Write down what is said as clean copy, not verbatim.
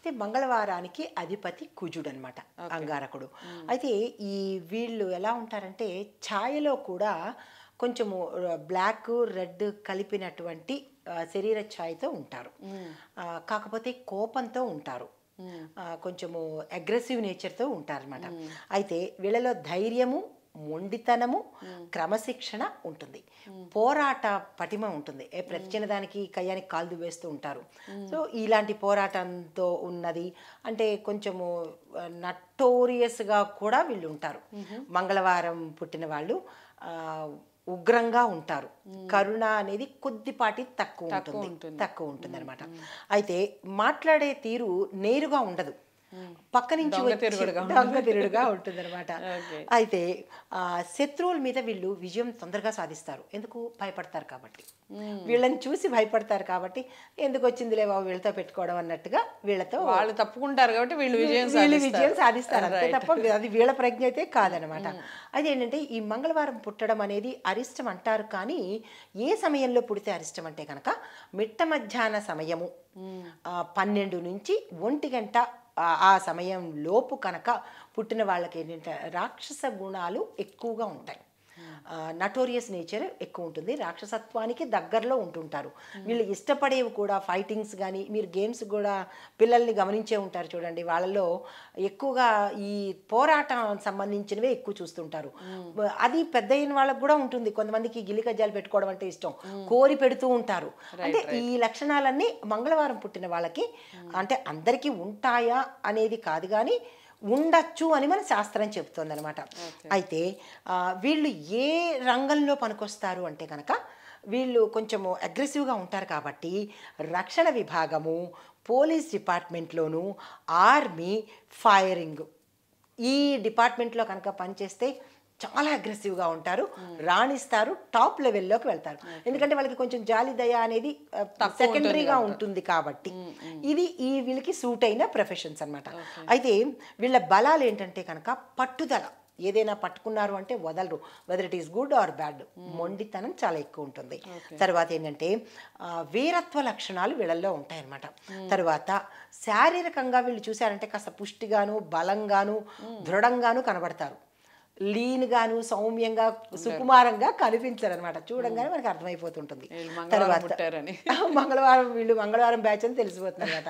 అయితే మంగళవారానికి అధిపతి కుజుడనమాట, అంగారకుడు. అయితే ఈ వీళ్ళు ఎలా ఉంటారంటే ఛాయలో కూడా కొంచెము బ్లాక్ రెడ్ కలిపినటువంటి శరీర ఛాయతో ఉంటారు. కాకపోతే కోపంతో ఉంటారు, కొంచెము అగ్రెసివ్ నేచర్తో ఉంటారనమాట. అయితే వీళ్ళలో ధైర్యము, మొండితనము, క్రమశిక్షణ ఉంటుంది, పోరాట పటిమ ఉంటుంది. ప్రతి చిన్నదానికి కయ్యానికి కాలు దువ్వేస్తూ ఉంటారు. సో ఇలాంటి పోరాటంతో ఉన్నది అంటే కొంచెము నటోరియస్గా కూడా వీళ్ళు ఉంటారు. మంగళవారం పుట్టిన వాళ్ళు ఉగ్రంగా ఉంటారు. కరుణ అనేది కొద్దిపాటి తక్కువ ఉంటుంది అనమాట. అయితే మాట్లాడే తీరు నేరుగా ఉండదు, పక్క నుంచి దొంగతిరుగుడుగా ఉంటుంది అనమాట. అయితే శత్రువుల మీద వీళ్ళు విజయం తొందరగా సాధిస్తారు. ఎందుకు? భయపడతారు కాబట్టి, వీళ్ళని చూసి భయపడతారు కాబట్టి ఎందుకు వచ్చిందిలే బాబు వీళ్ళతో పెట్టుకోవడం అన్నట్టుగా వీళ్ళతో వాళ్ళు తప్పుకుంటారు కాబట్టి వీళ్ళు విజయం సాధిస్తారు అంతే తప్ప అది వీళ్ళ ప్రజ్ఞ అయితే కాదనమాట. అదేంటంటే ఈ మంగళవారం పుట్టడం అనేది అరిష్టం అంటారు, కానీ ఏ సమయంలో పుడితే అరిష్టం అంటే కనుక మిట్ట మధ్యాహ్న సమయము 12 నుంచి 1 గంట ఆ సమయం లోపు కనుక పుట్టిన వాళ్ళకి ఏంటంటే రాక్షస గుణాలు ఎక్కువగా ఉంటాయి, నటోరియస్ నేచర్ ఎక్కువ ఉంటుంది, రాక్షసత్వానికి దగ్గరలో ఉంటుంటారు. వీళ్ళు ఇష్టపడేవి కూడా ఫైటింగ్స్ కానీ, మీరు గేమ్స్ కూడా పిల్లల్ని గమనించే ఉంటారు చూడండి, వాళ్ళలో ఎక్కువగా ఈ పోరాటం సంబంధించినవే ఎక్కువ చూస్తుంటారు. అది పెద్ద అయిన వాళ్ళకు కూడా ఉంటుంది, కొంతమందికి గిల్లి కజ్జాలు పెట్టుకోవడం అంటే ఇష్టం, కోరి పెడుతూ ఉంటారు. అంటే ఈ లక్షణాలన్నీ మంగళవారం పుట్టిన వాళ్ళకి, అంటే అందరికీ ఉంటాయా అనేది కాదు కానీ ఉండొచ్చు అని మన శాస్త్రం చెప్తుంది అనమాట. అయితే వీళ్ళు ఏ రంగంలో పనికొస్తారు అంటే కనుక వీళ్ళు కొంచెము అగ్రెసివ్గా ఉంటారు కాబట్టి రక్షణ విభాగము, పోలీస్ డిపార్ట్మెంట్లోను, ఆర్మీ, ఫైరింగ్ ఈ డిపార్ట్మెంట్లో కనుక పనిచేస్తే చాలా అగ్రెసివ్గా ఉంటారు, రాణిస్తారు, టాప్ లెవెల్లోకి వెళ్తారు. ఎందుకంటే వాళ్ళకి కొంచెం జాలి దయ అనేది సెకండరీగా ఉంటుంది కాబట్టి ఇది ఈ వీళ్ళకి సూట్ అయిన ప్రొఫెషన్స్ అనమాట. అయితే వీళ్ళ బలాలు ఏంటంటే కనుక పట్టుదల, ఏదైనా పట్టుకున్నారు అంటే వదలరు, whether it is good or bad. మొండితనం చాలా ఎక్కువ ఉంటుంది. తర్వాత ఏంటంటే వీరత్వ లక్షణాలు వీళ్ళల్లో ఉంటాయన్నమాట. తర్వాత శారీరకంగా వీళ్ళు చూసారంటే కాస్త పుష్టిగాను, బలంగాను, దృఢంగాను కనబడతారు. లీన్గాను, సౌమ్యంగా, సుకుమారంగా కనిపించారు అనమాట. చూడంగానే మనకి అర్థమైపోతుంటుంది. తర్వాత మంగళవారం వీళ్ళు మంగళవారం బ్యాచ్ అని తెలిసిపోతుంది అనమాట.